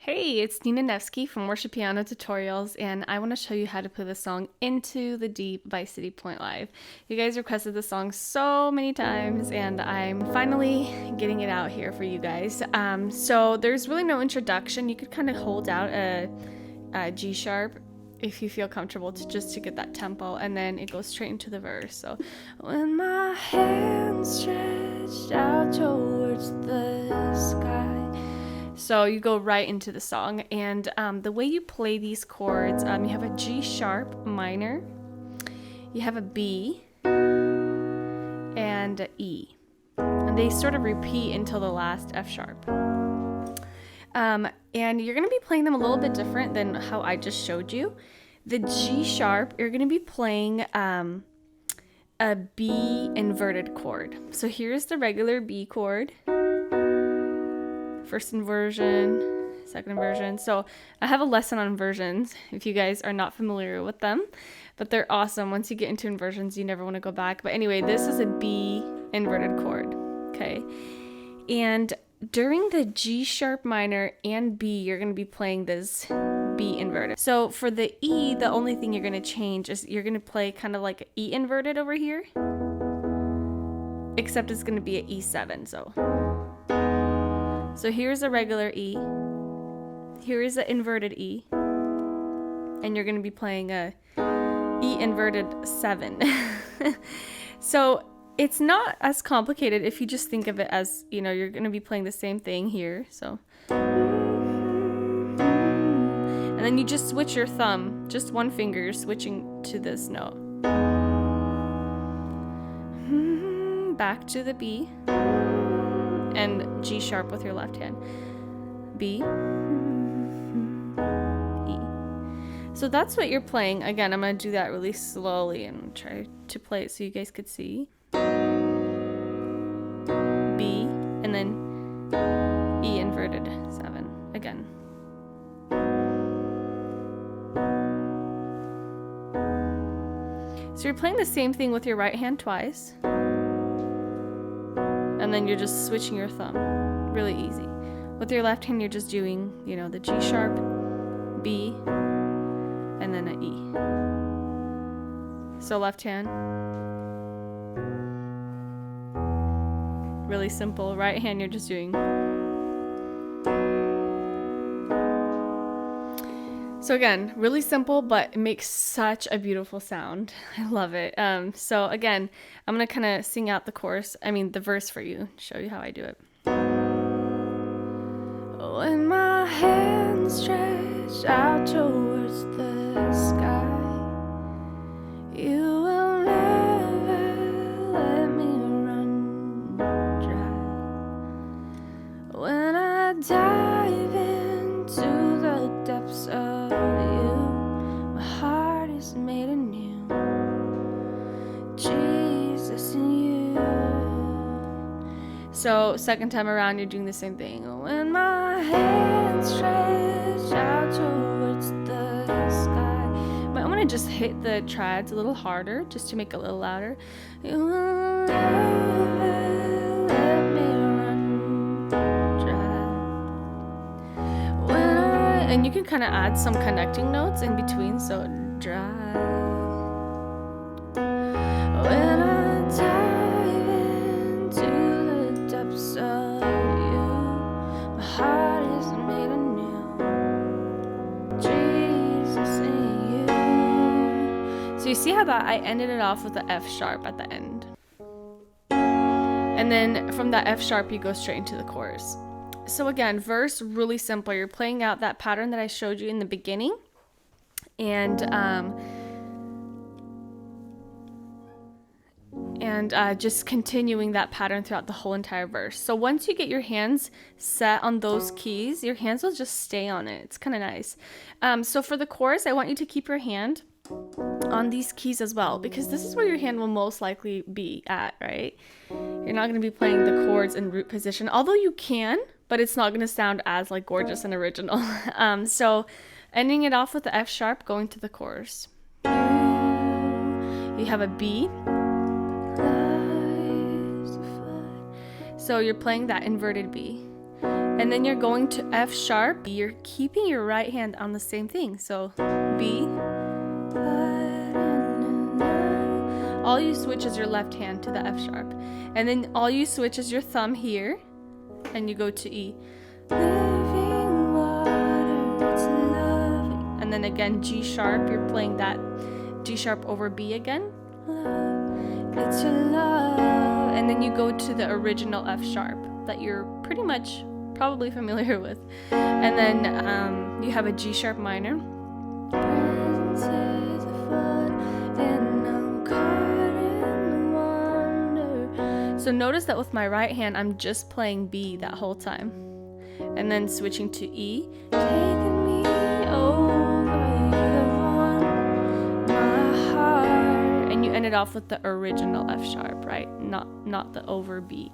Hey, it's Nina Nevski from Worship Piano Tutorials, and I want to show you how to play the song Into the Deep by Citipointe Live. You guys requested the song so many times, and I'm finally getting it out here for you guys. So there's really no introduction. You could kind of hold out a G sharp if you feel comfortable just to get that tempo, and then it goes straight into the verse. So when my hands stretched out towards the sky. So you go right into the song, and the way you play these chords, you have a G sharp minor, you have a B, and a E, and they sort of repeat until the last F sharp. And you're going to be playing them a little bit different than how I just showed you. The G sharp, you're going to be playing a B inverted chord. So here's the regular B chord. First inversion, second inversion. So I have a lesson on inversions if you guys are not familiar with them, but they're awesome. Once you get into inversions, you never want to go back. But anyway, this is a B inverted chord, okay? And during the G sharp minor and B, you're going to be playing this B inverted. So for the E, the only thing you're going to change is you're going to play kind of like E inverted over here, except it's going to be an E7, So here's a regular E, here is an inverted E, and you're going to be playing a E inverted 7. So it's not as complicated if you just think of it as, you know, you're going to be playing the same thing here. So, and then you just switch your thumb, just one finger, you're switching to this note. Back to the B. And G sharp with your left hand. B, E. So that's what you're playing. Again, I'm going to do that really slowly and try to play it so you guys could see. B, and then E inverted 7 again. So you're playing the same thing with your right hand twice. And then you're just switching your thumb. Really easy. With your left hand, you're just doing, you know, the G sharp, B, and then an E. So left hand. Really simple. Right hand, you're just doing. So again, really simple, but it makes such a beautiful sound. I love it. So again, I'm going to kind of sing out the verse for you, show you how I do it. When my hands stretch out towards the sky, you will never let me run dry. When I dive into the depths of made anew, Jesus in you. So second time around, you're doing the same thing. When my hands stretch out towards the sky, but I'm gonna just hit the triads a little harder, just to make it a little louder. You will never let me run dry. And you can kind of add some connecting notes in between, so dry. When I dive into the depths of you, my heart is made anew. Jesus in you. So you see how that I ended it off with the F sharp at the end. And then from that F sharp, you go straight into the chorus. So again, verse, really simple. You're playing out that pattern that I showed you in the beginning. And just continuing that pattern throughout the whole entire verse. So once you get your hands set on those keys, your hands will just stay on it. It's kind of nice. So for the chorus, I want you to keep your hand on these keys as well, because this is where your hand will most likely be at, right? You're not going to be playing the chords in root position, although you can, but it's not going to sound as like gorgeous and original. So ending it off with the F sharp, going to the chorus. You have a B. So you're playing that inverted B. And then you're going to F sharp. You're keeping your right hand on the same thing. So B. All you switch is your left hand to the F sharp. And then all you switch is your thumb here. And you go to E. Living water, it's love. And then again, G sharp. You're playing that G sharp over B again. Love, it's your love. And then you go to the original F sharp that you're pretty much probably familiar with. And then you have a G sharp minor. So notice that with my right hand, I'm just playing B that whole time. And then switching to E. Taking me over, you want my heart. And you ended off with the original F sharp, right? Not the over B.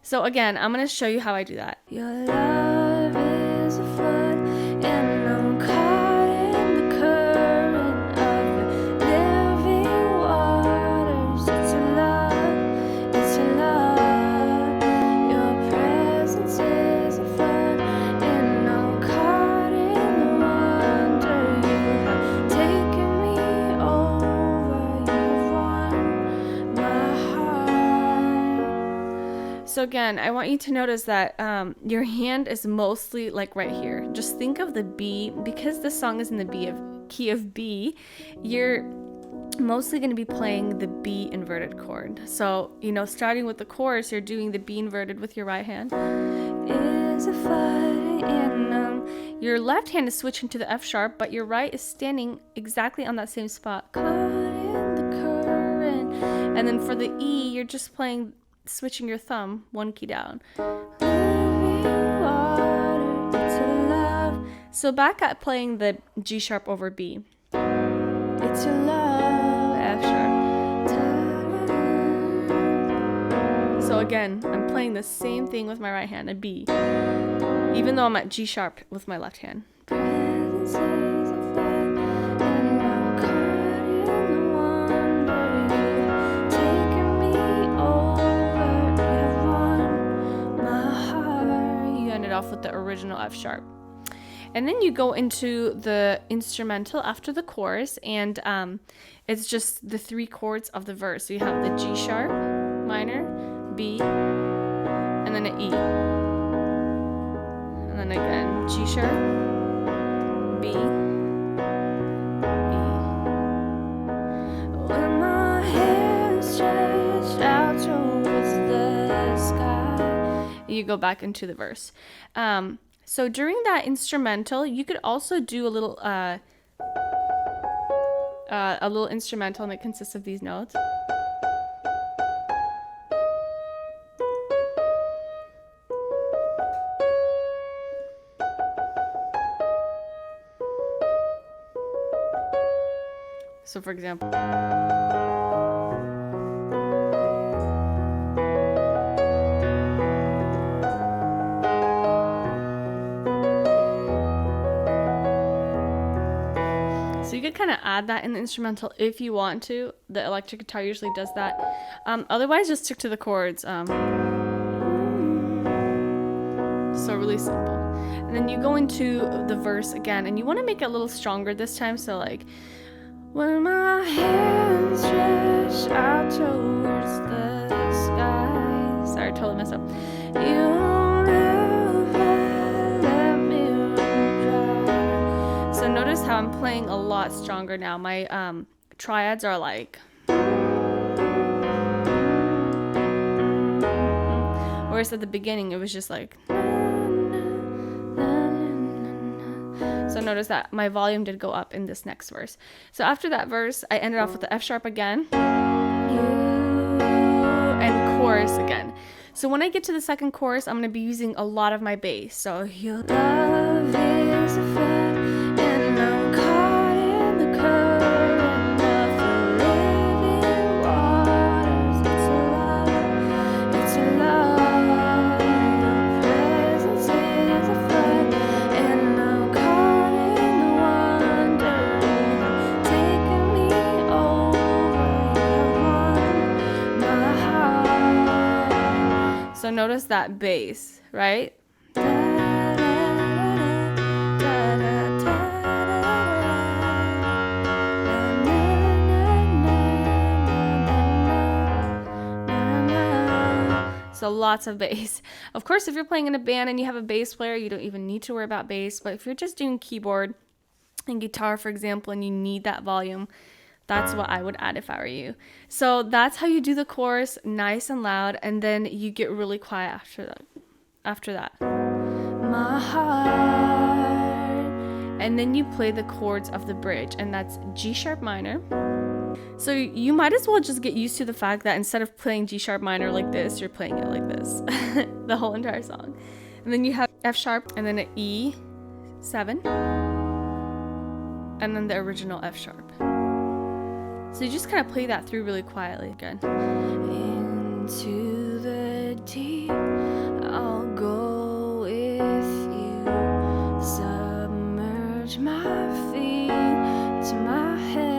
So again, I'm going to show you how I do that. Your love is a flood, and I'm caught in the current of the living waters. It's a love, it's a love. Your presence is a flood, and I'm caught in the wonder. You have taken me over, you've won my heart. So again, I want you to notice that your hand is mostly like right here. Just think of the B, because this song is in the key of B, you're mostly going to be playing the B inverted chord. So, starting with the chorus, you're doing the B inverted with your right hand. Is a flood in your left hand is switching to the F sharp, but your right is standing exactly on that same spot. Caught in the current. And then for the E, you're just switching your thumb one key down. Water, it's a love. So back at playing the G sharp over B. It's your love, F sharp. So again, I'm playing the same thing with my right hand, a B, even though I'm at G sharp with my left hand. Off with the original F sharp. And then you go into the instrumental after the chorus, and it's just the three chords of the verse. So you have the G sharp minor, B, and then an E. And then again, G sharp, B, E. When my hands stretched out towards the sky, you go back into the verse. So during that instrumental, you could also do a little instrumental, and it consists of these notes. So for example, so you could kind of add that in the instrumental if you want to. The electric guitar usually does that. Otherwise, just stick to the chords. So really simple. And then you go into the verse again, and you want to make it a little stronger this time. So like, when my hands stretch out towards the sky. Sorry, I totally messed up. You'll never let me run dry. So notice how I'm playing a lot stronger now. My triads are like, whereas at the beginning it was just like. So notice that my volume did go up in this next verse. So after that verse, I ended off with the F sharp again, and chorus again. So when I get to the second chorus, I'm going to be using a lot of my bass. So your love is a flood, and I'm caught in the current of the living waters. It's a love, it's a love. So notice that bass, right? And So lots of bass. Of course, if you're playing in a band and you have a bass player, you don't even need to worry about bass. But if you're just doing keyboard and guitar, for example, and you need that volume, that's what I would add if I were you. So that's how you do the chorus, nice and loud, and then you get really quiet after that. My heart. And then you play the chords of the bridge, and that's G sharp minor. So you might as well just get used to the fact that instead of playing G sharp minor like this, you're playing it like this the whole entire song. And then you have F sharp and then an E7 and then the original F sharp. So you just kind of play that through really quietly again. Into the deep, I'll go with you, submerge my feet to my head.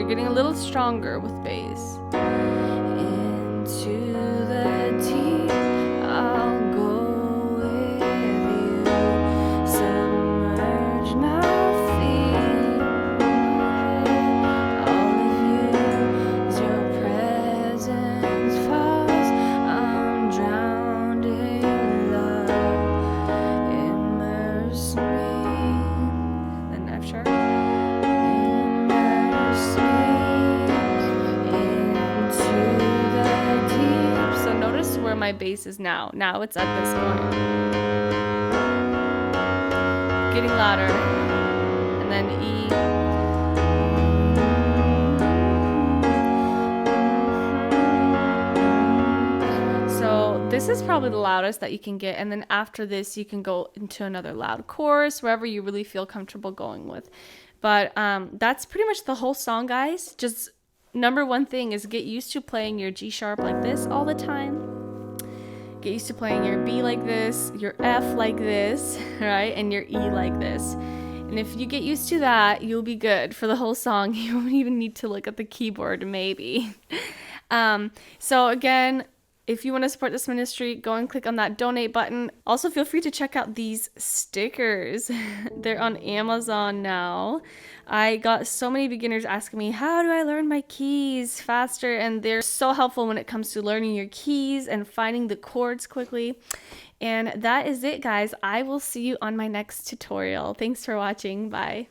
Getting a little stronger with bass. Into the deep, I'll go with you, submerge my feet, all of you, as your presence falls, I'm drowned in your love, immerse me. Then F sharp. Where my bass is now. Now it's at this point. Getting louder. And then E. So this is probably the loudest that you can get. And then after this, you can go into another loud chorus, wherever you really feel comfortable going with. But that's pretty much the whole song, guys. Just number one thing is get used to playing your G sharp like this all the time. Get used to playing your B like this, your F like this, right? And your E like this. And if you get used to that, you'll be good for the whole song. You won't even need to look at the keyboard, maybe. So again, if you want to support this ministry, go and click on that donate button. Also, feel free to check out these stickers. They're on Amazon now. I got so many beginners asking me, how do I learn my keys faster? And they're so helpful when it comes to learning your keys and finding the chords quickly. And that is it, guys. I will see you on my next tutorial. Thanks for watching. Bye.